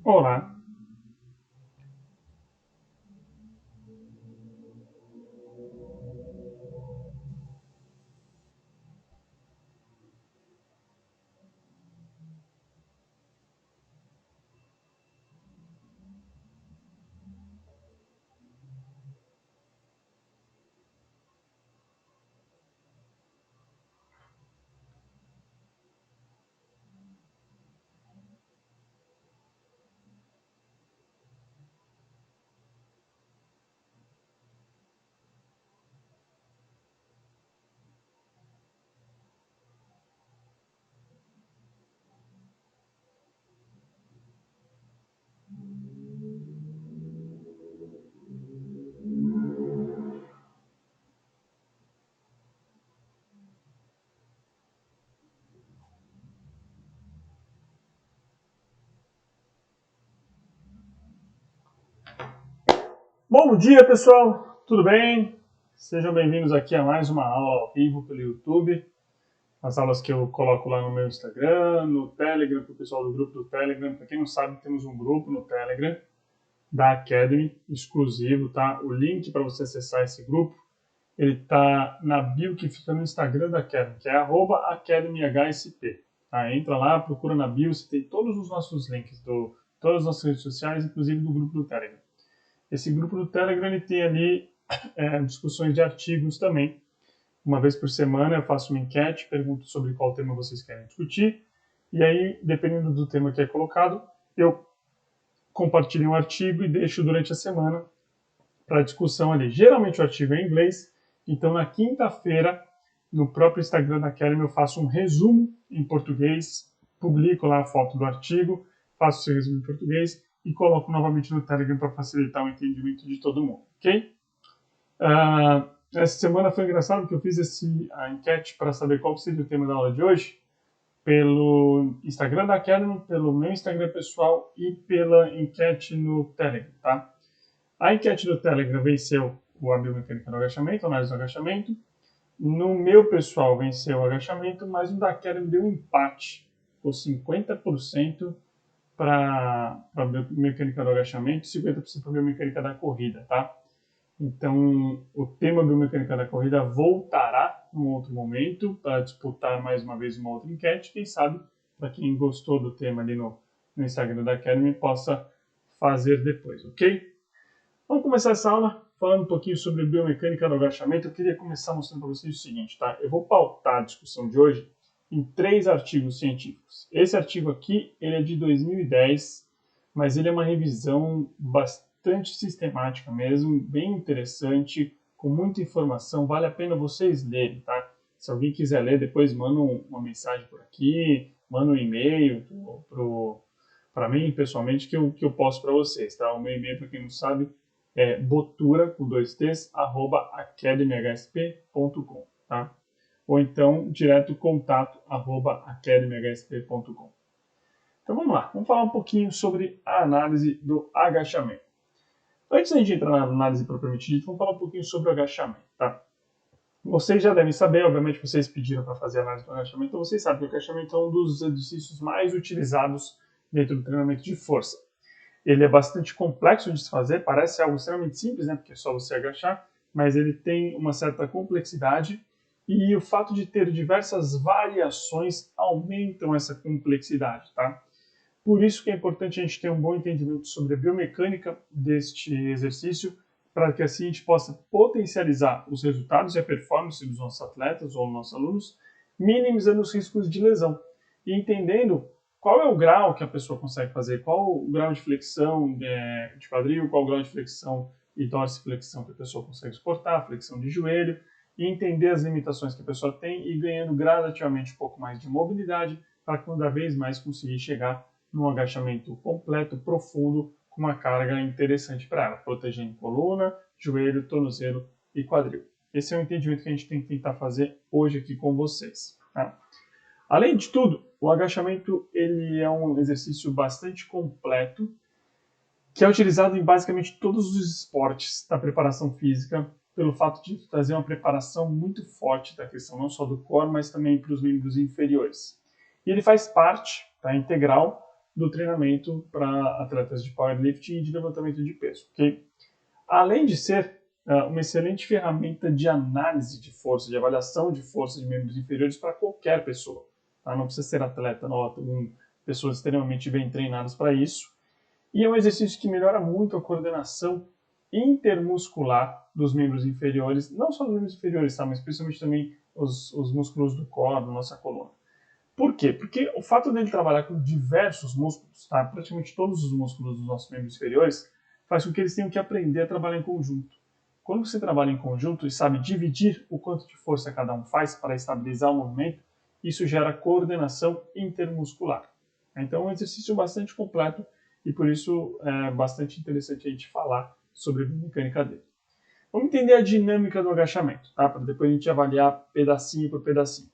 Olá, bom dia pessoal, tudo bem? Sejam bem-vindos aqui a mais uma aula ao vivo pelo YouTube, as aulas que eu coloco lá no meu Instagram, no Telegram, para o pessoal do grupo do Telegram. Para quem não sabe, temos um grupo no Telegram da Academy, exclusivo, tá? O link para você acessar esse grupo, ele tá na bio que fica no Instagram da Academy, que é @academyhsp. Tá? Entra lá, procura na bio, você tem todos os nossos links, todas as nossas redes sociais, inclusive do grupo do Telegram. Esse grupo do Telegram ele tem ali discussões de artigos também. Uma vez por semana eu faço uma enquete, pergunto sobre qual tema vocês querem discutir, e aí, dependendo do tema que é colocado, eu compartilho um artigo e deixo durante a semana para discussão ali. Geralmente o artigo é em inglês, então na quinta-feira, no próprio Instagram da Academy, eu faço um resumo em português, publico lá a foto do artigo, faço esse resumo em português e coloco novamente no Telegram para facilitar o entendimento de todo mundo, ok? Essa semana foi engraçado que eu fiz a enquete para saber qual seria o tema da aula de hoje pelo Instagram da Academy, pelo meu Instagram pessoal e pela enquete no Telegram, tá? A enquete do Telegram venceu a biomecânica do agachamento, a análise do agachamento. No meu pessoal venceu o agachamento, mas no da Academy deu um empate. Ficou 50% para a biomecânica do agachamento e 50% para a biomecânica da corrida, tá? Então, o tema biomecânica da corrida voltará num outro momento para disputar mais uma vez uma outra enquete. Quem sabe, para quem gostou do tema ali no Instagram da Academy, possa fazer depois, ok? Vamos começar essa aula falando um pouquinho sobre biomecânica do agachamento. Eu queria começar mostrando para vocês o seguinte, tá? Eu vou pautar a discussão de hoje em 3 artigos científicos. Esse artigo aqui, ele é de 2010, mas ele é uma revisão bastante sistemática mesmo, bem interessante, com muita informação, vale a pena vocês lerem, tá? Se alguém quiser ler, depois manda uma mensagem por aqui, manda um e-mail para mim, pessoalmente, que eu posto para vocês, tá? O meu e-mail, para quem não sabe, é botura, com 2 t's, @academyhsp.com, tá? Ou então, direto contato, @academyhsp.com. Então vamos lá, vamos falar um pouquinho sobre a análise do agachamento. Antes de a gente entrar na análise propriamente dita, vamos falar um pouquinho sobre o agachamento, tá? Vocês já devem saber, obviamente vocês pediram para fazer a análise do agachamento, então vocês sabem que o agachamento é um dos exercícios mais utilizados dentro do treinamento de força. Ele é bastante complexo de se fazer, parece algo extremamente simples, né, porque é só você agachar, mas ele tem uma certa complexidade e o fato de ter diversas variações aumentam essa complexidade, tá? Por isso que é importante a gente ter um bom entendimento sobre a biomecânica deste exercício, para que assim a gente possa potencializar os resultados e a performance dos nossos atletas ou nossos alunos, minimizando os riscos de lesão e entendendo qual é o grau que a pessoa consegue fazer, qual o grau de flexão de quadril, qual o grau de flexão e dorsiflexão que a pessoa consegue suportar, flexão de joelho, e entender as limitações que a pessoa tem e ganhando gradativamente um pouco mais de mobilidade para cada vez mais conseguir chegar num agachamento completo, profundo, com uma carga interessante para ela, protegendo coluna, joelho, tornozelo e quadril. Esse é o entendimento que a gente tem que tentar fazer hoje aqui com vocês. Tá? Além de tudo, o agachamento ele é um exercício bastante completo, que é utilizado em basicamente todos os esportes da preparação física, pelo fato de trazer uma preparação muito forte da questão não só do core, mas também para os membros inferiores. E ele faz parte, tá, integral, do treinamento para atletas de powerlifting e de levantamento de peso, ok? Além de ser uma excelente ferramenta de análise de força, de avaliação de força de membros inferiores para qualquer pessoa. Tá? Não precisa ser atleta, não, tem pessoas extremamente bem treinadas para isso. E é um exercício que melhora muito a coordenação intermuscular dos membros inferiores, não só dos membros inferiores, tá? Mas principalmente também os músculos do core, da nossa coluna. Por quê? Porque o fato dele trabalhar com diversos músculos, tá? Praticamente todos os músculos dos nossos membros inferiores, faz com que eles tenham que aprender a trabalhar em conjunto. Quando você trabalha em conjunto e sabe dividir o quanto de força cada um faz para estabilizar o movimento, isso gera coordenação intermuscular. Então é um exercício bastante completo e por isso é bastante interessante a gente falar sobre a mecânica dele. Vamos entender a dinâmica do agachamento, tá? Para depois a gente avaliar pedacinho por pedacinho.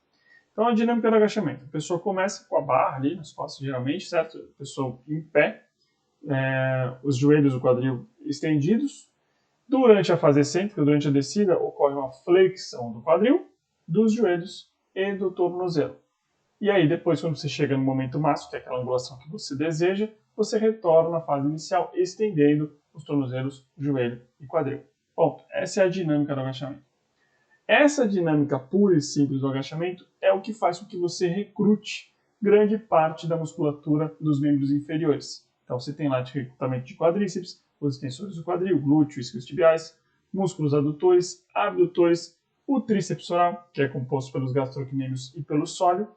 Então a dinâmica do agachamento. A pessoa começa com a barra ali nas costas, geralmente, certo? A pessoa em pé, os joelhos e o quadril estendidos. Durante a fase excêntrica, durante a descida, ocorre uma flexão do quadril, dos joelhos e do tornozelo. E aí depois, quando você chega no momento máximo, que é aquela angulação que você deseja, você retorna à fase inicial, estendendo os tornozelos, joelho e quadril. Ponto. Essa é a dinâmica do agachamento. Essa dinâmica pura e simples do agachamento é o que faz com que você recrute grande parte da musculatura dos membros inferiores. Então você tem lá de recrutamento de quadríceps, os extensores do quadril, glúteo, isquios tibiais, músculos adutores, abdutores, o tríceps oral, que é composto pelos gastrocnêmios e pelo sólio,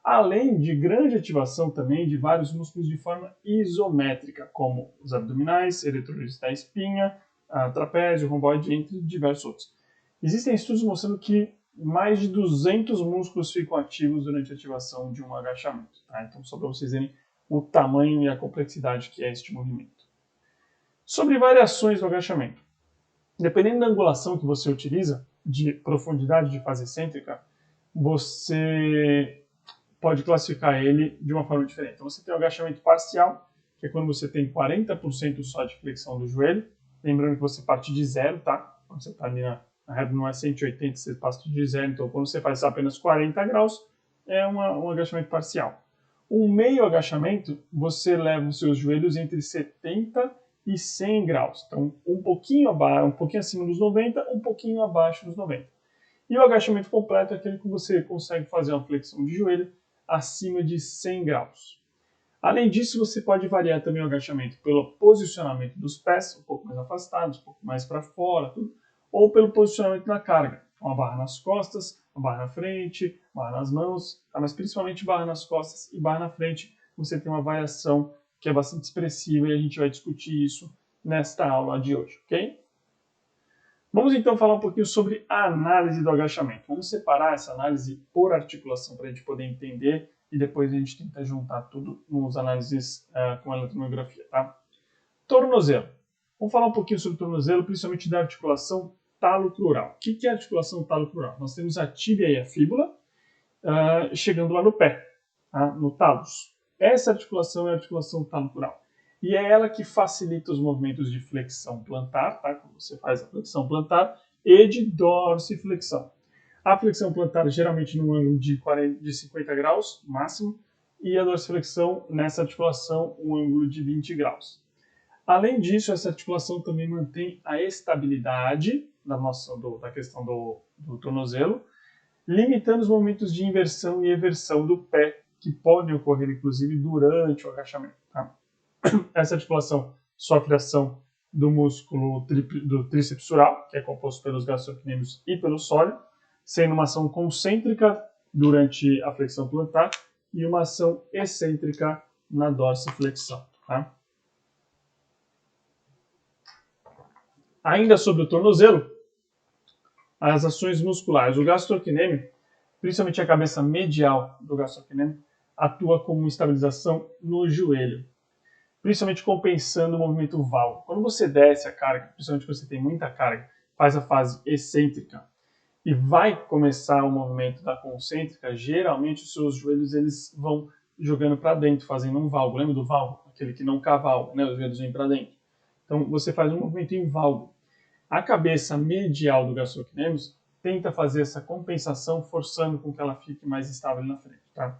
além de grande ativação também de vários músculos de forma isométrica, como os abdominais, eletroides da espinha, trapézio, romboide, entre diversos outros. Existem estudos mostrando que mais de 200 músculos ficam ativos durante a ativação de um agachamento. Tá? Então, só para vocês verem o tamanho e a complexidade que é este movimento. Sobre variações do agachamento. Dependendo da angulação que você utiliza, de profundidade de fase excêntrica, você pode classificar ele de uma forma diferente. Então, você tem o agachamento parcial, que é quando você tem 40% só de flexão do joelho. Lembrando que você parte de zero, tá? Quando você está ali na régua não é 180, você passa de zero. Então, quando você faz apenas 40 graus, é um agachamento parcial. Um meio agachamento, você leva os seus joelhos entre 70 e 100 graus. Então, um pouquinho acima dos 90, um pouquinho abaixo dos 90. E o agachamento completo é aquele que você consegue fazer uma flexão de joelho acima de 100 graus. Além disso, você pode variar também o agachamento pelo posicionamento dos pés, um pouco mais afastados, um pouco mais para fora, tudo, ou pelo posicionamento da carga. Uma barra nas costas, uma barra na frente, barra nas mãos, mas principalmente barra nas costas e barra na frente. Você tem uma variação que é bastante expressiva e a gente vai discutir isso nesta aula de hoje, ok? Vamos então falar um pouquinho sobre a análise do agachamento. Vamos separar essa análise por articulação para a gente poder entender e depois a gente tenta juntar tudo nos análises com a eletromiografia, tá? Tornozelo. Vamos falar um pouquinho sobre o tornozelo, principalmente da articulação talocrural. O que é a articulação talocrural? Nós temos a tíbia e a fíbula chegando lá no pé, tá? No talos. Essa articulação é a articulação talocrural. E é ela que facilita os movimentos de flexão plantar, tá? Quando você faz a flexão plantar, e de dorsiflexão. A flexão plantar geralmente num ângulo de 50 graus máximo, e a dorsiflexão nessa articulação um ângulo de 20 graus. Além disso, essa articulação também mantém a estabilidade da questão do tornozelo, limitando os movimentos de inversão e eversão do pé, que podem ocorrer inclusive durante o agachamento. Tá? Essa articulação sofre ação do músculo do tríceps oral, que é composto pelos gastrocnêmios e pelo sólio, sendo uma ação concêntrica durante a flexão plantar e uma ação excêntrica na dorsiflexão. Tá? Ainda sobre o tornozelo, as ações musculares. O gastrocnêmio, principalmente a cabeça medial do gastrocnêmio, atua como estabilização no joelho, principalmente compensando o movimento valgo. Quando você desce a carga, principalmente quando você tem muita carga, faz a fase excêntrica e vai começar o movimento da concêntrica, geralmente os seus joelhos eles vão jogando para dentro, fazendo um valgo. Lembra do valgo? Aquele que não cavalga, né? Os joelhos vêm para dentro. Então você faz um movimento em valgo. A cabeça medial do gastrocnêmios tenta fazer essa compensação, forçando com que ela fique mais estável na frente. Tá?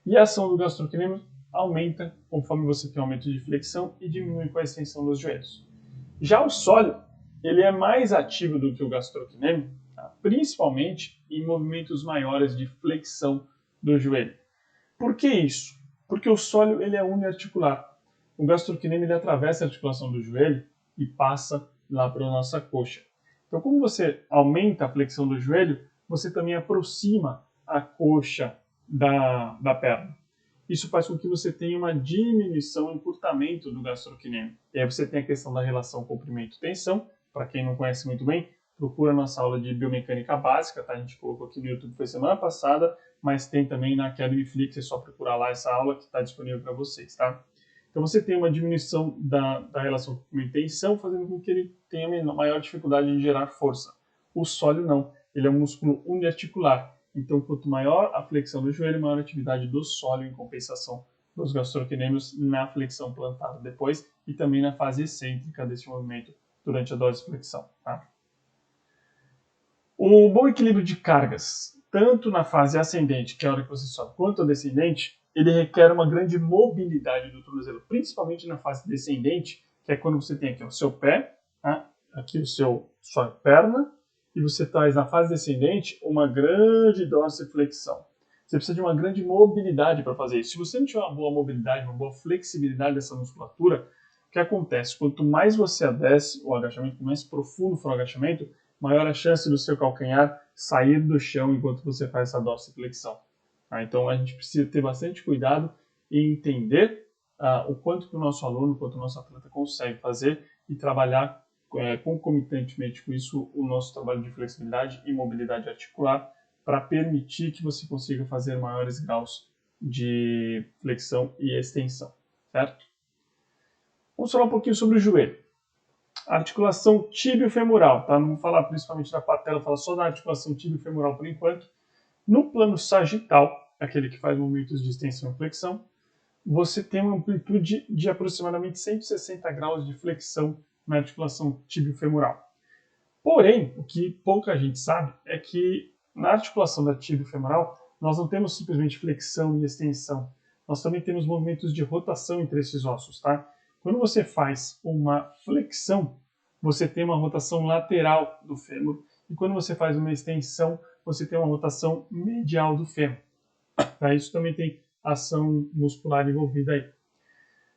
E a ação do gastrocnêmio aumenta conforme você tem aumento de flexão e diminui com a extensão dos joelhos. Já o sólio, ele é mais ativo do que o gastrocnêmio, tá? Principalmente em movimentos maiores de flexão do joelho. Por que isso? Porque o sólio ele é uniarticular. O gastrocnêmio ele atravessa a articulação do joelho e passa lá para a nossa coxa. Então, como você aumenta a flexão do joelho, você também aproxima a coxa da perna. Isso faz com que você tenha uma diminuição, um encurtamento do gastrocnêmio. E aí você tem a questão da relação comprimento-tensão. Para quem não conhece muito bem, procura a nossa aula de biomecânica básica, tá? A gente colocou aqui no YouTube, foi semana passada, mas tem também na Academy Flix, é só procurar lá essa aula que está disponível para vocês, tá? Então você tem uma diminuição da relação comprimento-tensão, fazendo com que ele tenha maior dificuldade em gerar força. O sólio não, ele é um músculo uniarticular. Então, quanto maior a flexão do joelho, maior a atividade do sólio em compensação dos gastrocnêmios na flexão plantar depois e também na fase excêntrica desse movimento durante a dorsiflexão. Tá? O bom equilíbrio de cargas, tanto na fase ascendente, que é a hora que você sobe, quanto a descendente, ele requer uma grande mobilidade do tornozelo, principalmente na fase descendente, que é quando você tem aqui o seu pé, tá? Aqui sua perna, e você traz na fase descendente uma grande dorsiflexão. Você precisa de uma grande mobilidade para fazer isso. Se você não tiver uma boa mobilidade, uma boa flexibilidade dessa musculatura, o que acontece? Quanto mais você desce o agachamento, quanto mais profundo for o agachamento, maior a chance do seu calcanhar sair do chão enquanto você faz essa dorsiflexão. Então a gente precisa ter bastante cuidado e entender o quanto que o nosso aluno, o quanto o nosso atleta consegue fazer e trabalhar concomitantemente com isso o nosso trabalho de flexibilidade e mobilidade articular para permitir que você consiga fazer maiores graus de flexão e extensão, certo? Vamos falar um pouquinho sobre o joelho. A articulação tíbio-femoral, tá? Não vou falar principalmente da patela, vou falar só da articulação tíbio-femoral por enquanto. No plano sagital, aquele que faz movimentos de extensão e flexão, você tem uma amplitude de aproximadamente 160 graus de flexão na articulação tíbio-femoral. Porém, o que pouca gente sabe é que na articulação da tíbio-femoral nós não temos simplesmente flexão e extensão, nós também temos movimentos de rotação entre esses ossos, tá? Quando você faz uma flexão, você tem uma rotação lateral do fêmur, e quando você faz uma extensão, você tem uma rotação medial do fêmur. Tá? Isso também tem ação muscular envolvida aí.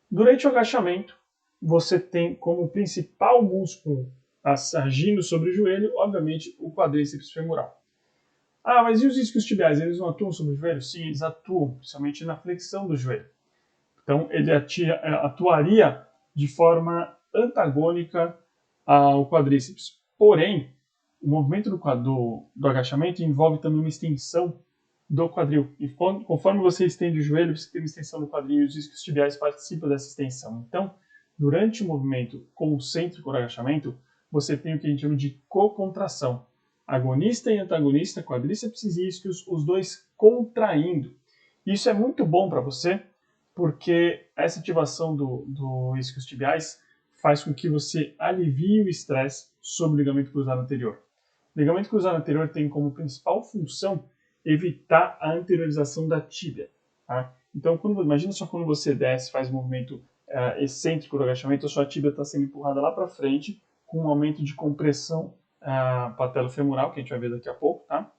Durante o agachamento, você tem como principal músculo agindo sobre o joelho, obviamente, o quadríceps femoral. Ah, mas e os isquios tibiais, eles não atuam sobre o joelho? Sim, eles atuam, principalmente na flexão do joelho. Então, ele atuaria de forma antagônica ao quadríceps. Porém, o movimento do agachamento envolve também uma extensão do quadril. E conforme você estende o joelho, você tem uma extensão do quadril e os isquios tibiais participam dessa extensão. Então, durante o movimento concêntrico do agachamento, você tem o que a gente chama de cocontração. Agonista e antagonista, quadríceps e isquios, os dois contraindo. Isso é muito bom para você, porque essa ativação do isquios tibiais faz com que você alivie o estresse sobre o ligamento cruzado anterior. O ligamento cruzado anterior tem como principal função evitar a anteriorização da tíbia. Tá? Então, imagina só quando você desce, faz um movimento excêntrico do agachamento, a sua tíbia está sendo empurrada lá para frente, com um aumento de compressão patelofemoral, que a gente vai ver daqui a pouco. Tá?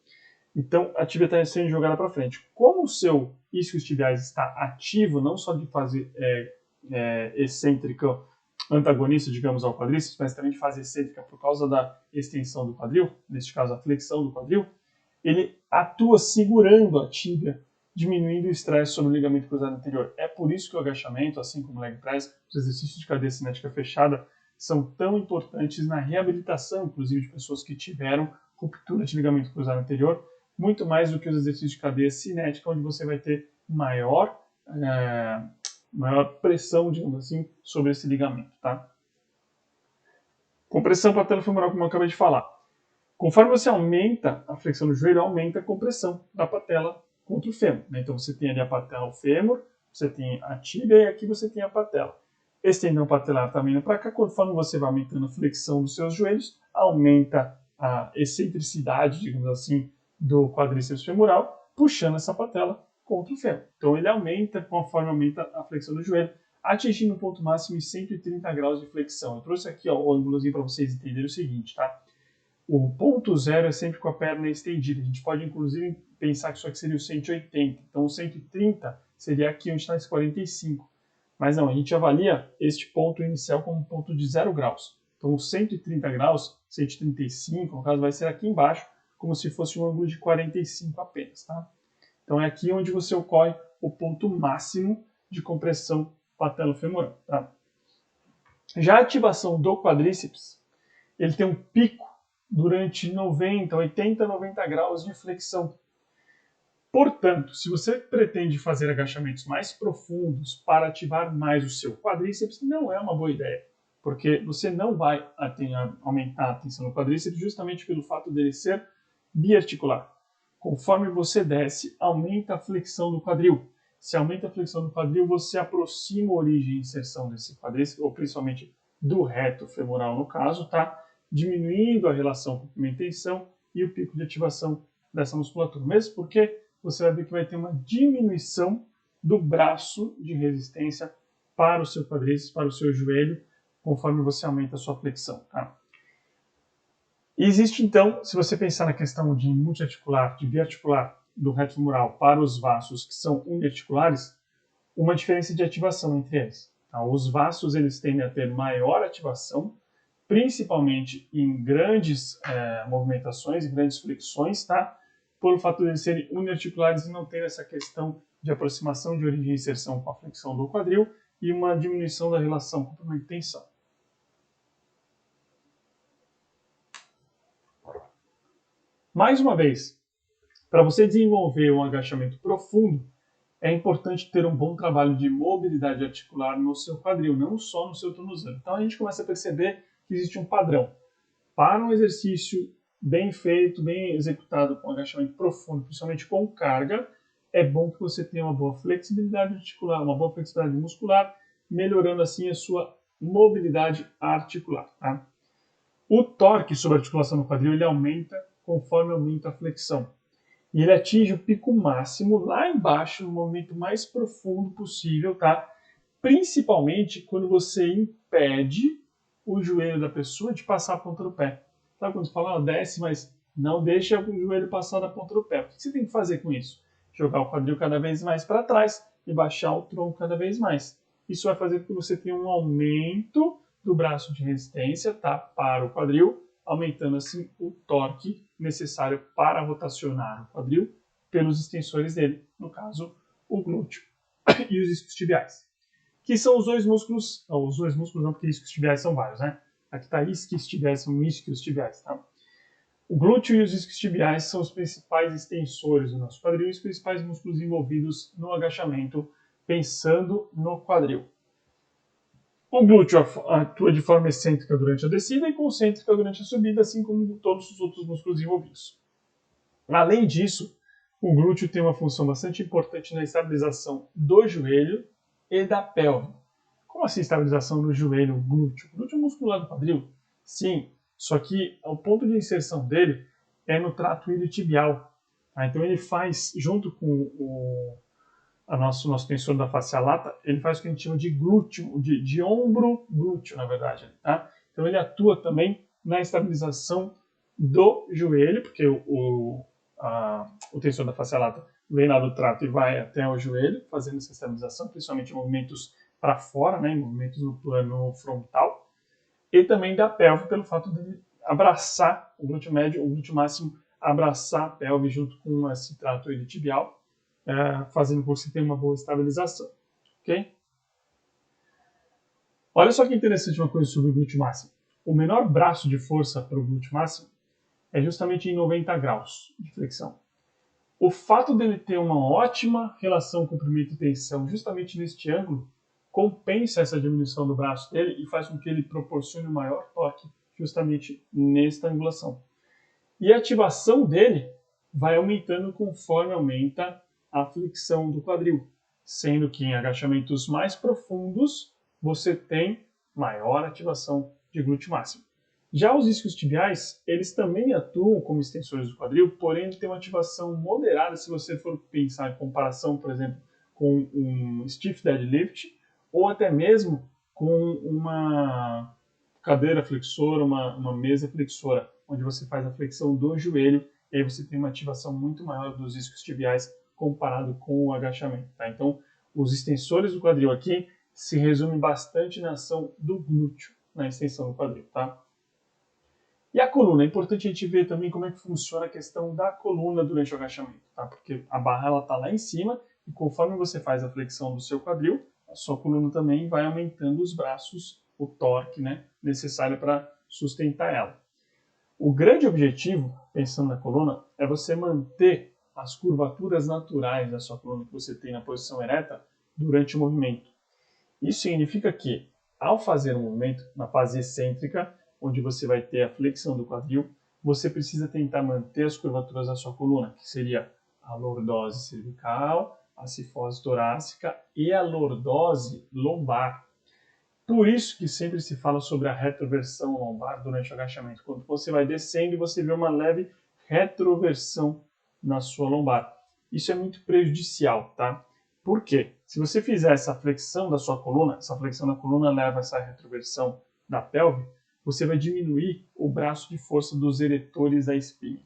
Então, a tíbia está sendo jogada para frente. Como o seu isquios tibiais está ativo, não só de fase excêntrica, antagonista, digamos, ao quadríceps, mas também de fase excêntrica por causa da extensão do quadril, neste caso a flexão do quadril, ele atua segurando a tíbia, diminuindo o estresse sobre o ligamento cruzado anterior. É por isso que o agachamento, assim como o leg press, os exercícios de cadeia cinética fechada, são tão importantes na reabilitação, inclusive, de pessoas que tiveram ruptura de ligamento cruzado anterior, muito mais do que os exercícios de cadeia cinética, onde você vai ter maior pressão, digamos assim, sobre esse ligamento. Tá? Compressão patelofemoral, como eu acabei de falar. Conforme você aumenta a flexão do joelho, aumenta a compressão da patela contra o fêmur. Né? Então você tem ali a patela, o fêmur, você tem a tíbia e aqui você tem a patela. Esse tendão patelar também indo para cá. Conforme você vai aumentando a flexão dos seus joelhos, aumenta a excentricidade, digamos assim, do quadríceps femoral, puxando essa patela contra o fêmur. Então ele aumenta conforme aumenta a flexão do joelho, atingindo o ponto máximo em 130 graus de flexão. Eu trouxe aqui ó, o ângulozinho para vocês entenderem o seguinte, tá? O ponto zero é sempre com a perna estendida. A gente pode, inclusive, pensar que isso aqui seria o 180. Então, o 130 seria aqui onde está esse 45. Mas não, a gente avalia este ponto inicial como um ponto de 0 graus. Então, os 130 graus, 135, no caso, vai ser aqui embaixo, como se fosse um ângulo de 45 apenas, tá? Então, é aqui onde você ocorre o ponto máximo de compressão patelofemoral, tá? Já a ativação do quadríceps, ele tem um pico durante 90, 80, 90 graus de flexão. Portanto, se você pretende fazer agachamentos mais profundos para ativar mais o seu quadríceps, não é uma boa ideia, porque você não vai aumentar a tensão no quadríceps justamente pelo fato dele ser biarticular. Conforme você desce, aumenta a flexão do quadril. Se aumenta a flexão do quadril, você aproxima a origem e inserção desse quadríceps, ou principalmente do reto femoral no caso, tá? Diminuindo a relação comprimento-tensão e o pico de ativação dessa musculatura. Mesmo porque você vai ver que vai ter uma diminuição do braço de resistência para o seu quadríceps, para o seu joelho, conforme você aumenta a sua flexão. Tá? E existe então, se você pensar na questão de multiarticular, de biarticular do reto femoral para os vasos que são uniarticulares, uma diferença de ativação entre eles. Tá? Os vasos eles tendem a ter maior ativação, principalmente em grandes movimentações, em grandes flexões, tá? Por fato de eles serem uniarticulares e não ter essa questão de aproximação de origem e inserção com a flexão do quadril e uma diminuição da relação comprimento-tensão. Mais uma vez, para você desenvolver um agachamento profundo, é importante ter um bom trabalho de mobilidade articular no seu quadril, não só no seu tornozelo. Então a gente começa a perceber que existe um padrão. Para um exercício bem feito, bem executado com agachamento profundo, principalmente com carga, é bom que você tenha uma boa flexibilidade articular, uma boa flexibilidade muscular, melhorando assim a sua mobilidade articular. Tá? O torque sobre a articulação no quadril ele aumenta conforme aumenta a flexão. E ele atinge o pico máximo lá embaixo, no momento mais profundo possível, tá? Principalmente quando você impede o joelho da pessoa de passar a ponta do pé. Sabe quando você fala, desce, mas não deixa o joelho passar da ponta do pé. O que você tem que fazer com isso? Jogar o quadril cada vez mais para trás e baixar o tronco cada vez mais. Isso vai fazer com que você tenha um aumento do braço de resistência, tá? Para o quadril, aumentando assim o torque necessário para rotacionar o quadril pelos extensores dele, no caso, o glúteo e os isquiotibiais. Que são os dois músculos não, porque isquiotibiais são vários, né? Aqui está isquiotibiais, são isquiotibiais, tá? O glúteo e os isquiotibiais são os principais extensores do nosso quadril e os principais músculos envolvidos no agachamento, pensando no quadril. O glúteo atua de forma excêntrica durante a descida e concêntrica durante a subida, assim como todos os outros músculos envolvidos. Além disso, o glúteo tem uma função bastante importante na estabilização do joelho e da pelve. Como assim estabilização do joelho, glúteo? O glúteo é muscular do quadril? Sim, só que o ponto de inserção dele é no trato iliotibial. Tá? Então ele faz, junto com o nosso tensor da fascia lata, ele faz o que a gente chama de glúteo, de ombro glúteo, na verdade. Tá? Então ele atua também na estabilização do joelho, porque o tensor da fascia lata vem lá do trato e vai até o joelho, fazendo essa estabilização, principalmente em movimentos para fora, né, em movimentos no plano frontal, e também da pelve, pelo fato de abraçar o glúteo médio, o glúteo máximo, abraçar a pelve junto com esse trato iliotibial, fazendo com que você tenha uma boa estabilização. Ok? Olha só que interessante uma coisa sobre o glúteo máximo. O menor braço de força para o glúteo máximo é justamente em 90 graus de flexão. O fato dele ter uma ótima relação comprimento e tensão justamente neste ângulo compensa essa diminuição do braço dele e faz com que ele proporcione um maior torque justamente nesta angulação. E a ativação dele vai aumentando conforme aumenta a flexão do quadril, sendo que em agachamentos mais profundos você tem maior ativação de glúteo máximo. Já os isquiotibiais, eles também atuam como extensores do quadril, porém têm uma ativação moderada se você for pensar em comparação, por exemplo, com um stiff deadlift ou até mesmo com uma cadeira flexora, uma mesa flexora, onde você faz a flexão do joelho e aí você tem uma ativação muito maior dos isquiotibiais comparado com o agachamento. Tá? Então, os extensores do quadril aqui se resumem bastante na ação do glúteo, na extensão do quadril. Tá? E a coluna, é importante a gente ver também como é que funciona a questão da coluna durante o agachamento, tá? Porque a barra está lá em cima e conforme você faz a flexão do seu quadril, a sua coluna também vai aumentando os braços, o torque, né, necessário para sustentar ela. O grande objetivo, pensando na coluna, é você manter as curvaturas naturais da sua coluna que você tem na posição ereta durante o movimento. Isso significa que, ao fazer um movimento na fase excêntrica, onde você vai ter a flexão do quadril, você precisa tentar manter as curvaturas da sua coluna, que seria a lordose cervical, a cifose torácica e a lordose lombar. Por isso que sempre se fala sobre a retroversão lombar durante o agachamento. Quando você vai descendo e você vê uma leve retroversão na sua lombar. Isso é muito prejudicial, tá? Por quê? Se você fizer essa flexão da sua coluna, essa flexão da coluna leva a essa retroversão da pelve, você vai diminuir o braço de força dos eretores da espinha.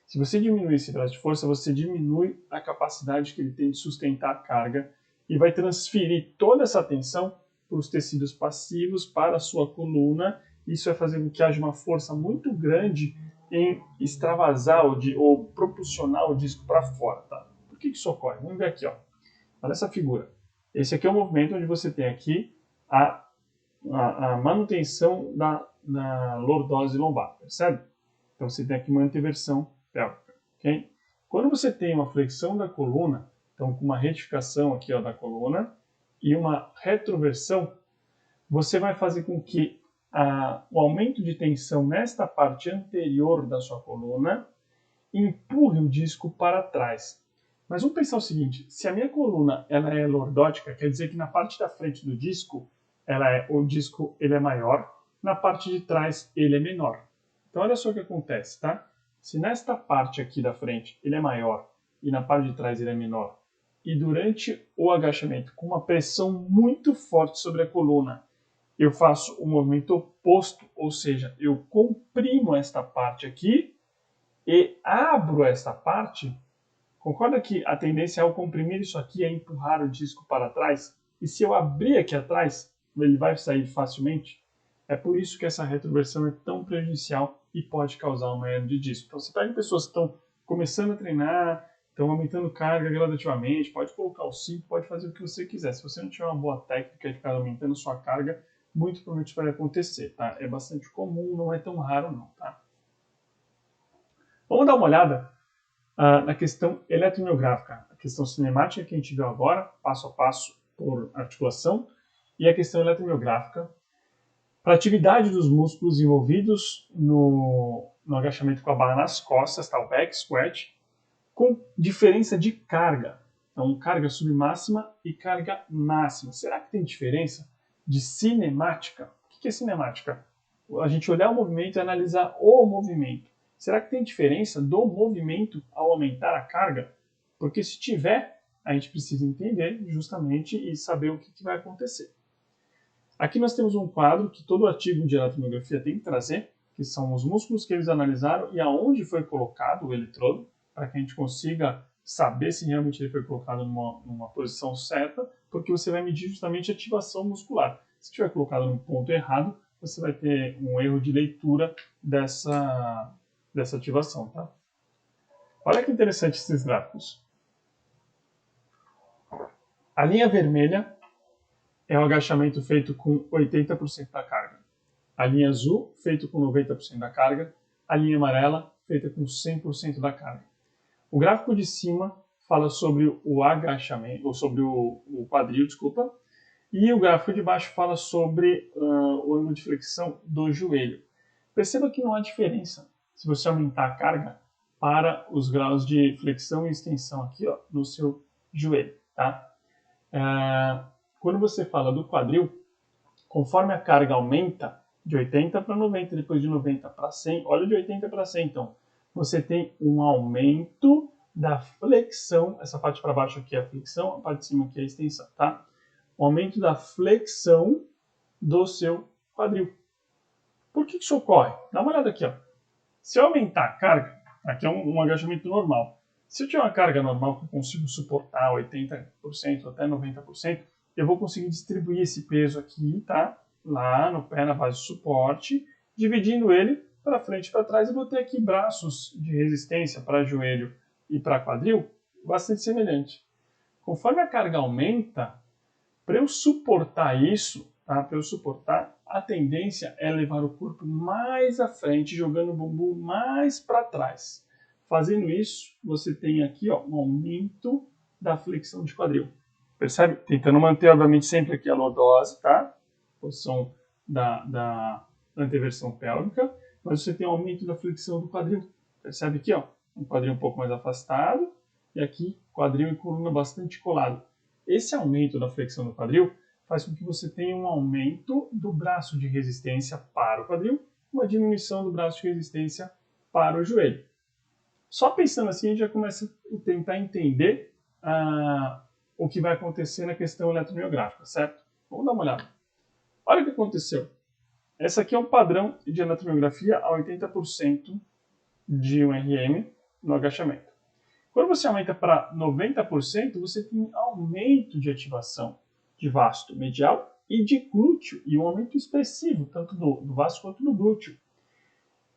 Se você diminuir esse braço de força, você diminui a capacidade que ele tem de sustentar a carga e vai transferir toda essa tensão para os tecidos passivos, para a sua coluna. Isso vai fazer com que haja uma força muito grande em extravasar ou propulsionar o disco para fora. Tá? Por que isso ocorre? Vamos ver aqui. Ó. Olha essa figura. Esse aqui é o movimento onde você tem aqui a manutenção da lordose lombar, percebe? Então você tem aqui uma anteversão pélvica, ok? Quando você tem uma flexão da coluna, então com uma retificação aqui ó, da coluna e uma retroversão, você vai fazer com que o aumento de tensão nesta parte anterior da sua coluna empurre o disco para trás. Mas vamos pensar o seguinte, se a minha coluna ela é lordótica, quer dizer que na parte da frente do disco, o disco ele é maior, na parte de trás ele é menor. Então olha só o que acontece, tá? Se nesta parte aqui da frente ele é maior e na parte de trás ele é menor, e durante o agachamento, com uma pressão muito forte sobre a coluna, eu faço o movimento oposto, ou seja, eu comprimo esta parte aqui e abro esta parte, concorda que a tendência ao comprimir isso aqui é empurrar o disco para trás? E se eu abrir aqui atrás, ele vai sair facilmente? É por isso que essa retroversão é tão prejudicial e pode causar uma hernia de disco. Então, você pega pessoas que estão começando a treinar, estão aumentando carga gradativamente, pode colocar o cinto, pode fazer o que você quiser. Se você não tiver uma boa técnica de ficar aumentando sua carga, muito provavelmente vai acontecer, tá? É bastante comum, não é tão raro não, tá? Vamos dar uma olhada na questão eletromiográfica, a questão cinemática que a gente viu agora, passo a passo por articulação, e a questão eletromiográfica para a atividade dos músculos envolvidos no agachamento com a barra nas costas, tá? O back squat, com diferença de carga. Então, carga submáxima e carga máxima. Será que tem diferença de cinemática? O que é cinemática? A gente olhar o movimento e analisar o movimento. Será que tem diferença do movimento ao aumentar a carga? Porque se tiver, a gente precisa entender justamente e saber o que vai acontecer. Aqui nós temos um quadro que todo artigo de eletromiografia tem que trazer, que são os músculos que eles analisaram e aonde foi colocado o eletrodo, para que a gente consiga saber se realmente ele foi colocado numa posição certa, porque você vai medir justamente a ativação muscular. Se tiver colocado no ponto errado, você vai ter um erro de leitura dessa ativação. Tá? Olha que interessante esses gráficos. A linha vermelha é um agachamento feito com 80% da carga. A linha azul, feito com 90% da carga. A linha amarela, feita com 100% da carga. O gráfico de cima fala sobre o agachamento, ou sobre o quadril, desculpa. E o gráfico de baixo fala sobre o ângulo de flexão do joelho. Perceba que não há diferença se você aumentar a carga para os graus de flexão e extensão aqui ó, no seu joelho. Tá? Quando você fala do quadril, conforme a carga aumenta, de 80 para 90, depois de 90 para 100. Olha de 80 para 100, então. Você tem um aumento da flexão, essa parte para baixo aqui é a flexão, a parte de cima aqui é a extensão, tá? O aumento da flexão do seu quadril. Por que isso ocorre? Dá uma olhada aqui, ó. Se eu aumentar a carga, aqui é um agachamento normal. Se eu tiver uma carga normal que eu consigo suportar 80% até 90%, eu vou conseguir distribuir esse peso aqui, tá? Lá no pé, na base de suporte, dividindo ele para frente e para trás, e vou ter aqui braços de resistência para joelho e para quadril bastante semelhante. Conforme a carga aumenta, para eu suportar isso, tá? Para eu suportar, a tendência é levar o corpo mais à frente, jogando o bumbum mais para trás. Fazendo isso, você tem aqui ó, um aumento da flexão de quadril. Percebe? Tentando manter, obviamente, sempre aqui a lordose, tá? Posição da anteversão pélvica, mas você tem um aumento da flexão do quadril. Percebe aqui, ó? Um quadril um pouco mais afastado e aqui quadril e coluna bastante colado. Esse aumento da flexão do quadril faz com que você tenha um aumento do braço de resistência para o quadril, uma diminuição do braço de resistência para o joelho. Só pensando assim, a gente já começa a tentar entender o que vai acontecer na questão eletromiográfica, certo? Vamos dar uma olhada. Olha o que aconteceu. Essa aqui é um padrão de eletromiografia a 80% de 1 RM no agachamento. Quando você aumenta para 90%, você tem aumento de ativação de vasto medial e de glúteo, e um aumento expressivo, tanto do vasto quanto do glúteo.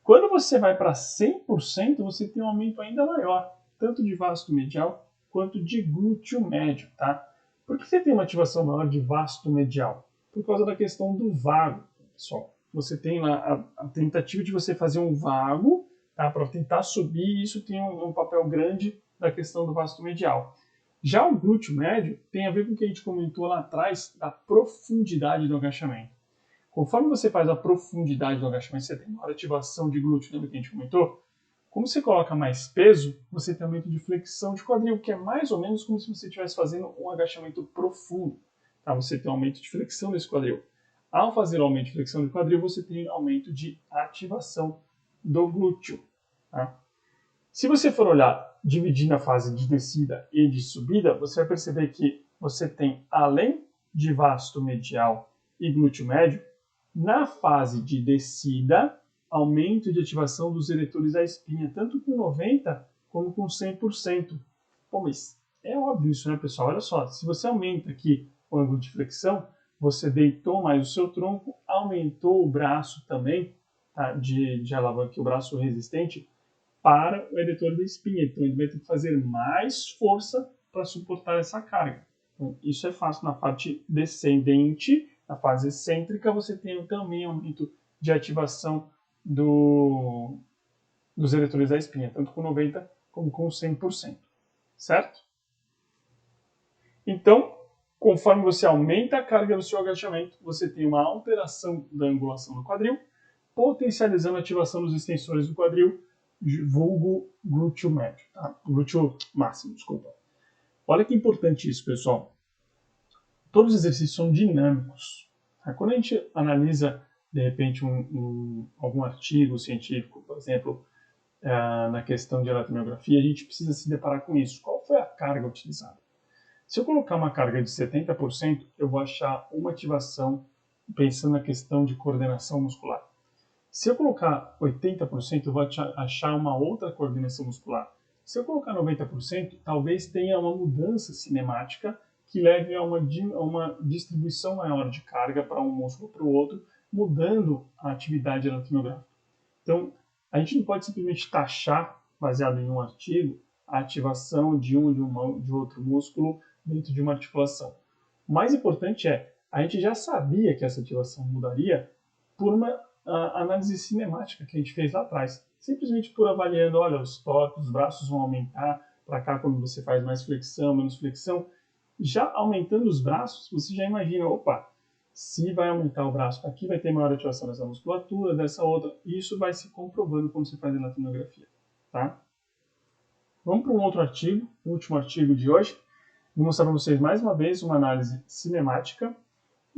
Quando você vai para 100%, você tem um aumento ainda maior, tanto de vasto medial quanto de glúteo médio, tá? Por que você tem uma ativação maior de vasto medial? Por causa da questão do vago, pessoal. Você tem lá a tentativa de você fazer um vago, tá? Para tentar subir, e isso tem um papel grande da questão do vasto medial. Já o glúteo médio tem a ver com o que a gente comentou lá atrás da profundidade do agachamento. Conforme você faz a profundidade do agachamento, você tem maior ativação de glúteo, lembra que a gente comentou? Como você coloca mais peso, você tem aumento de flexão de quadril, que é mais ou menos como se você estivesse fazendo um agachamento profundo. Tá? Você tem aumento de flexão desse quadril. Ao fazer o aumento de flexão de quadril, você tem aumento de ativação do glúteo. Tá? Se você for olhar, dividir na fase de descida e de subida, você vai perceber que você tem, além de vasto medial e glúteo médio, na fase de descida, aumento de ativação dos eretores da espinha, tanto com 90% como com 100%. Bom, mas é óbvio isso, né, pessoal? Olha só, se você aumenta aqui o ângulo de flexão, você deitou mais o seu tronco, aumentou o braço também, tá, de alavanca, o braço resistente, para o eretor da espinha. Então, ele vai ter que fazer mais força para suportar essa carga. Então, isso é fácil na parte descendente. Na fase excêntrica, você tem também aumento de ativação dos eretores da espinha, tanto com 90% como com 100%. Certo? Então, conforme você aumenta a carga do seu agachamento, você tem uma alteração da angulação do quadril, potencializando a ativação dos extensores do quadril, vulgo glúteo médio, tá? Glúteo máximo, desculpa. Olha que importante isso, pessoal. Todos os exercícios são dinâmicos. Quando a gente analisa, de repente, algum artigo científico, por exemplo, na questão de eletromiografia, a gente precisa se deparar com isso. Qual foi a carga utilizada? Se eu colocar uma carga de 70%, eu vou achar uma ativação pensando na questão de coordenação muscular. Se eu colocar 80%, eu vou achar uma outra coordenação muscular. Se eu colocar 90%, talvez tenha uma mudança cinemática que leve a uma distribuição maior de carga para um músculo para o outro, mudando a atividade eletromiográfica. Então, a gente não pode simplesmente taxar, baseado em um artigo, a ativação de outro músculo dentro de uma articulação. O mais importante é, a gente já sabia que essa ativação mudaria por uma análise cinemática que a gente fez lá atrás. Simplesmente por avaliando, olha, os toques, os braços vão aumentar para cá quando você faz mais flexão, menos flexão. Já aumentando os braços, você já imagina, opa, se vai aumentar o braço aqui, vai ter maior ativação dessa musculatura, dessa outra. E isso vai se comprovando quando você faz a eletromiografia. Tá? Vamos para um outro artigo, o último artigo de hoje. Vou mostrar para vocês mais uma vez uma análise cinemática.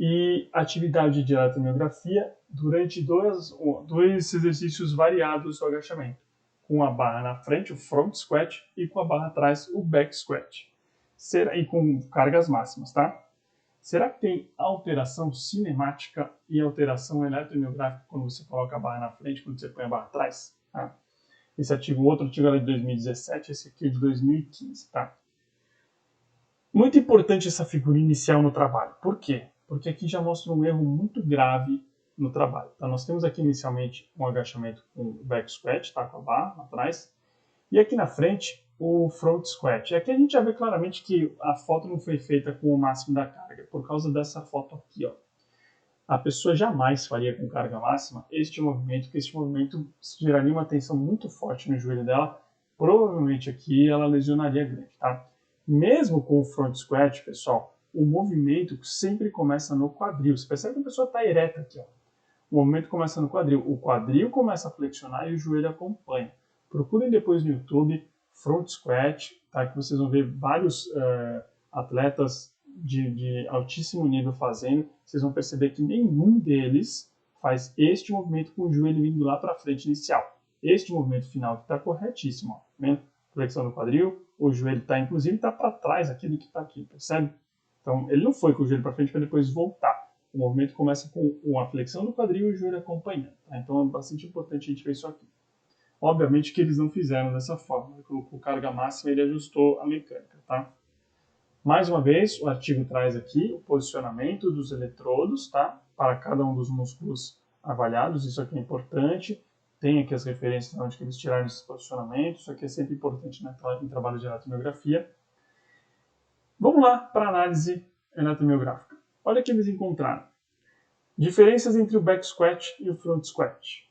e atividade de eletromiografia durante dois exercícios variados do agachamento, com a barra na frente, o front squat, e com a barra atrás, o back squat. E com cargas máximas, tá? Será que tem alteração cinemática e alteração eletromiográfica quando você coloca a barra na frente, quando você põe a barra atrás? Tá? Outro artigo era de 2017, esse aqui é de 2015, tá? Muito importante essa figura inicial no trabalho. Por quê? Porque aqui já mostra um erro muito grave no trabalho. Então, nós temos aqui inicialmente um agachamento com o back squat, tá? Com a barra atrás. E aqui na frente, o front squat. E aqui a gente já vê claramente que a foto não foi feita com o máximo da carga, por causa dessa foto aqui, ó. A pessoa jamais faria com carga máxima este movimento, porque este movimento geraria uma tensão muito forte no joelho dela. Provavelmente aqui ela lesionaria grande, tá? Mesmo com o front squat, pessoal, o movimento sempre começa no quadril. Você percebe que a pessoa está ereta aqui, ó. O movimento começa no quadril. O quadril começa a flexionar e o joelho acompanha. Procurem depois no YouTube front squat, tá? Que vocês vão ver vários atletas de altíssimo nível fazendo. Vocês vão perceber que nenhum deles faz este movimento com o joelho indo lá para frente inicial. Este movimento final que está corretíssimo, ó, né? Flexão do quadril, o joelho está, inclusive, está para trás aqui do que está aqui, percebe? Então, ele não foi com o joelho para frente para depois voltar. O movimento começa com a flexão do quadril e o joelho acompanhando, tá? Então, é bastante importante a gente ver isso aqui. Obviamente que eles não fizeram dessa forma. Ele colocou carga máxima e ele ajustou a mecânica, tá? Mais uma vez, o artigo traz aqui o posicionamento dos eletrodos, tá? Para cada um dos músculos avaliados, isso aqui é importante. Tem aqui as referências de onde que eles tiraram esses posicionamentos, isso aqui é sempre importante em trabalho de eletromiografia. Vamos lá para a análise eletromiográfica. Olha o que eles encontraram. Diferenças entre o back squat e o front squat.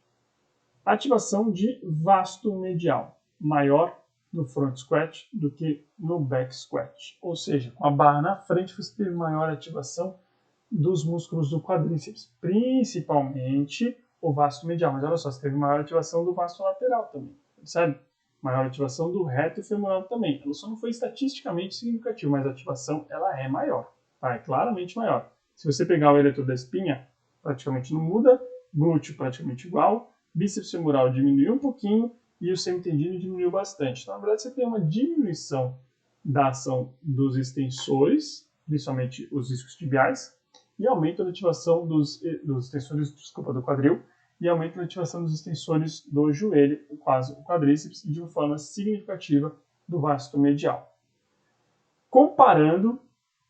Ativação de vasto medial, maior no front squat do que no back squat. Ou seja, com a barra na frente você teve maior ativação dos músculos do quadríceps, principalmente o vasto medial. Mas olha só, você teve maior ativação do vasto lateral também, percebe? Maior ativação do reto femoral também. Ela só não foi estatisticamente significativa, mas a ativação ela é maior, tá? É claramente maior. Se você pegar o eletrodo da espinha, praticamente não muda, glúteo praticamente igual, bíceps femoral diminuiu um pouquinho e o semitendino diminuiu bastante. Então, na verdade, você tem uma diminuição da ação dos extensores, principalmente os isquiotibiais, e aumento da ativação dos extensores do quadril, e aumento da ativação dos extensores do joelho, o quadríceps, e de uma forma significativa do vasto medial. Comparando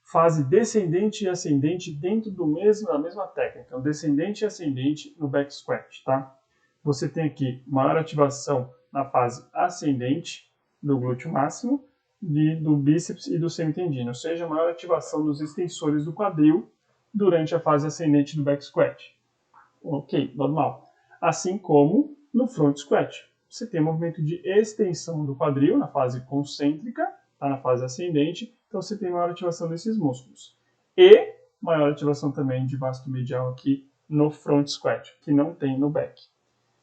fase descendente e ascendente dentro da mesma técnica, então descendente e ascendente no back squat, tá? Você tem aqui maior ativação na fase ascendente do glúteo máximo, do bíceps e do semitendino, ou seja, maior ativação dos extensores do quadril durante a fase ascendente do back squat. Ok, normal. Assim como no front squat. Você tem movimento de extensão do quadril na fase concêntrica, tá, na fase ascendente, então você tem maior ativação desses músculos. E maior ativação também de vasto medial aqui no front squat, que não tem no back.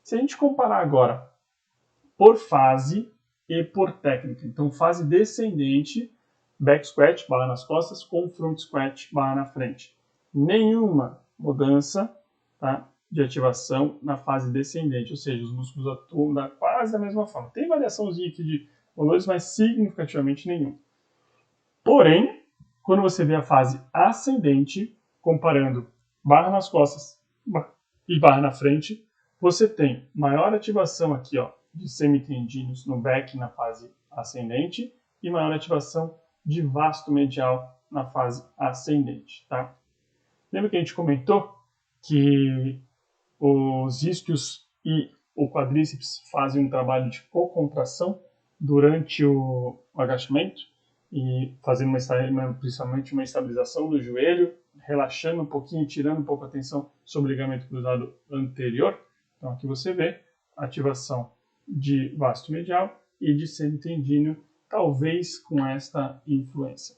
Se a gente comparar agora por fase e por técnica, então fase descendente, back squat, barra nas costas, com front squat, barra na frente. Nenhuma mudança, tá, de ativação na fase descendente, ou seja, os músculos atuam quase da mesma forma. Tem variaçãozinha aqui de valores, mas significativamente nenhum. Porém, quando você vê a fase ascendente, comparando barra nas costas e barra na frente, você tem maior ativação aqui, ó, de semitendinos no back na fase ascendente e maior ativação de vasto medial na fase ascendente, tá? Lembra que a gente comentou que os isquios e o quadríceps fazem um trabalho de cocontração durante o agachamento e fazendo principalmente uma estabilização do joelho, relaxando um pouquinho, tirando um pouco a tensão sobre o ligamento cruzado anterior. Então aqui você vê ativação de vasto medial e de semitendíneo, talvez com esta influência.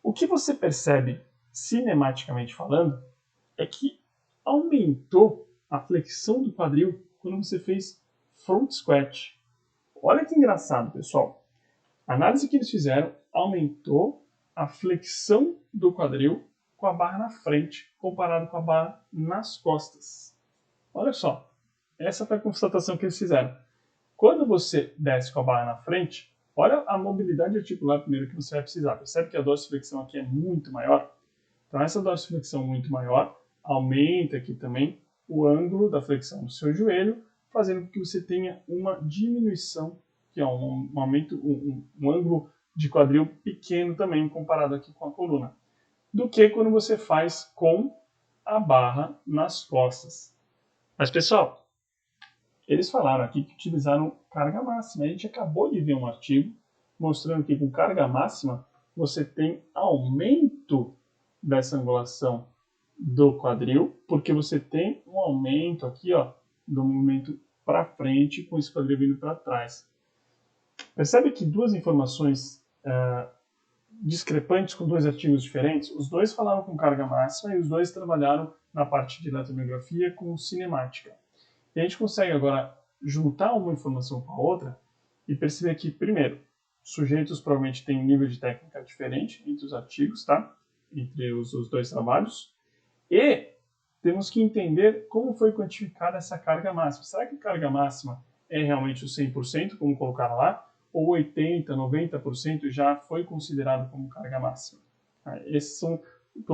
O que você percebe, cinematicamente falando, é que aumentou a flexão do quadril quando você fez front squat. Olha que engraçado, pessoal. A análise que eles fizeram aumentou a flexão do quadril com a barra na frente comparado com a barra nas costas. Olha só, essa foi a constatação que eles fizeram. Quando você desce com a barra na frente, olha a mobilidade articular primeiro que você vai precisar. Percebe que a dorsiflexão aqui é muito maior? Então essa dorsiflexão muito maior aumenta aqui também o ângulo da flexão do seu joelho, fazendo com que você tenha uma diminuição, que é um aumento, um ângulo de quadril pequeno também comparado aqui com a coluna, do que quando você faz com a barra nas costas. Mas pessoal, eles falaram aqui que utilizaram carga máxima. A gente acabou de ver um artigo mostrando que com carga máxima você tem aumento dessa angulação do quadril, porque você tem um aumento aqui, ó, do movimento para frente com esse quadril vindo para trás. Percebe que duas informações discrepantes com dois artigos diferentes? Os dois falaram com carga máxima e os dois trabalharam na parte de eletromiografia com cinemática. E a gente consegue agora juntar uma informação com a outra e perceber que, primeiro, sujeitos provavelmente têm um nível de técnica diferente entre os artigos, tá? Entre os dois trabalhos. E temos que entender como foi quantificada essa carga máxima. Será que a carga máxima é realmente o 100%, como colocaram lá? Ou 80%, 90% já foi considerado como carga máxima? Essas são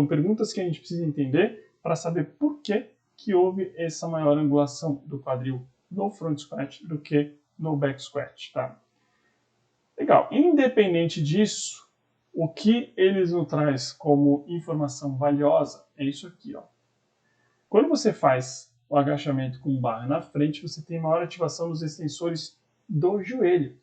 perguntas que a gente precisa entender para saber por que houve essa maior angulação do quadril no front squat do que no back squat, tá? Legal. Independente disso, o que eles nos traz como informação valiosa é isso aqui, ó. Quando você faz o agachamento com barra na frente, você tem maior ativação nos extensores do joelho.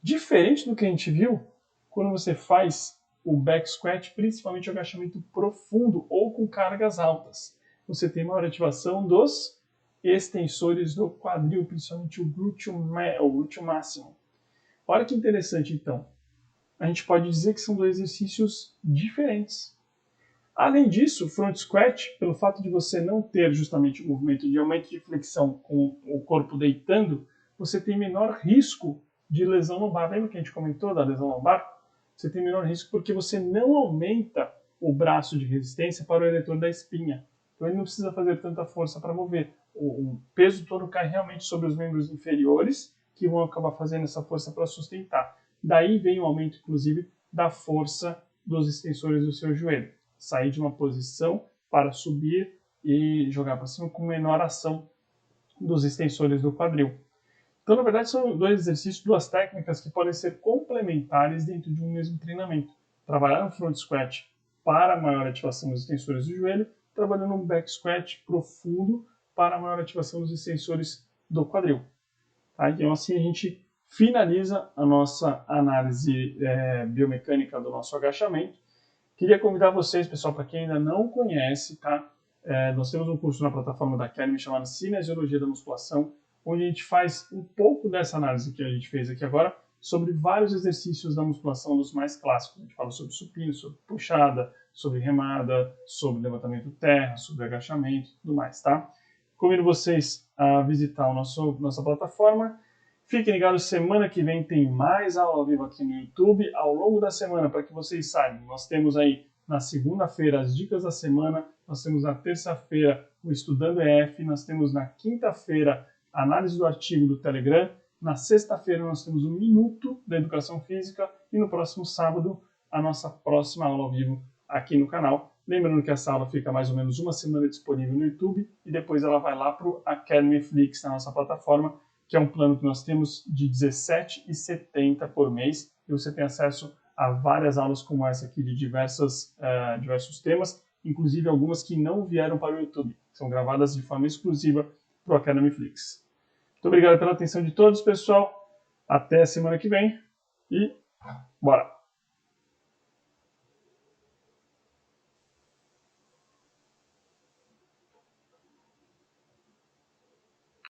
Diferente do que a gente viu quando você faz o back squat, principalmente o agachamento profundo ou com cargas altas. Você tem maior ativação dos extensores do quadril, principalmente o glúteo máximo. Olha que interessante, então. A gente pode dizer que são dois exercícios diferentes. Além disso, o front squat, pelo fato de você não ter justamente o movimento de aumento de flexão com o corpo deitando, você tem menor risco de lesão lombar. Lembra que a gente comentou da lesão lombar? Você tem menor risco porque você não aumenta o braço de resistência para o eretor da espinha. Então ele não precisa fazer tanta força para mover. O peso todo cai realmente sobre os membros inferiores, que vão acabar fazendo essa força para sustentar. Daí vem o aumento, inclusive, da força dos extensores do seu joelho. Sair de uma posição para subir e jogar para cima com menor ação dos extensores do quadril. Então, na verdade, são dois exercícios, duas técnicas que podem ser complementares dentro de um mesmo treinamento. Trabalhar no front squat para maior ativação dos extensores do joelho, trabalhando um back squat profundo para maior ativação dos extensores do quadril. Tá? Então, assim a gente finaliza a nossa análise biomecânica do nosso agachamento. Queria convidar vocês, pessoal, para quem ainda não conhece, tá? Nós temos um curso na plataforma da Academy chamado Cinesiologia da Musculação, onde a gente faz um pouco dessa análise que a gente fez aqui agora, sobre vários exercícios da musculação dos mais clássicos. A gente fala sobre supino, sobre puxada, sobre remada, sobre levantamento terra, sobre agachamento e tudo mais, tá? Convido vocês a visitar nossa plataforma. Fiquem ligados, semana que vem tem mais aula ao vivo aqui no YouTube. Ao longo da semana, para que vocês saibam, nós temos aí na segunda-feira as dicas da semana, nós temos na terça-feira o Estudando EF, nós temos na quinta-feira a análise do artigo do Telegram, na sexta-feira nós temos o Minuto da Educação Física e no próximo sábado a nossa próxima aula ao vivo aqui no canal. Lembrando que essa aula fica mais ou menos uma semana disponível no YouTube e depois ela vai lá para o Academy Flix, na nossa plataforma, que é um plano que nós temos de R$ 17,70 por mês e você tem acesso a várias aulas como essa aqui de diversos temas, inclusive algumas que não vieram para o YouTube, são gravadas de forma exclusiva para o Academy Flix. Muito obrigado pela atenção de todos, pessoal. Até a semana que vem e bora!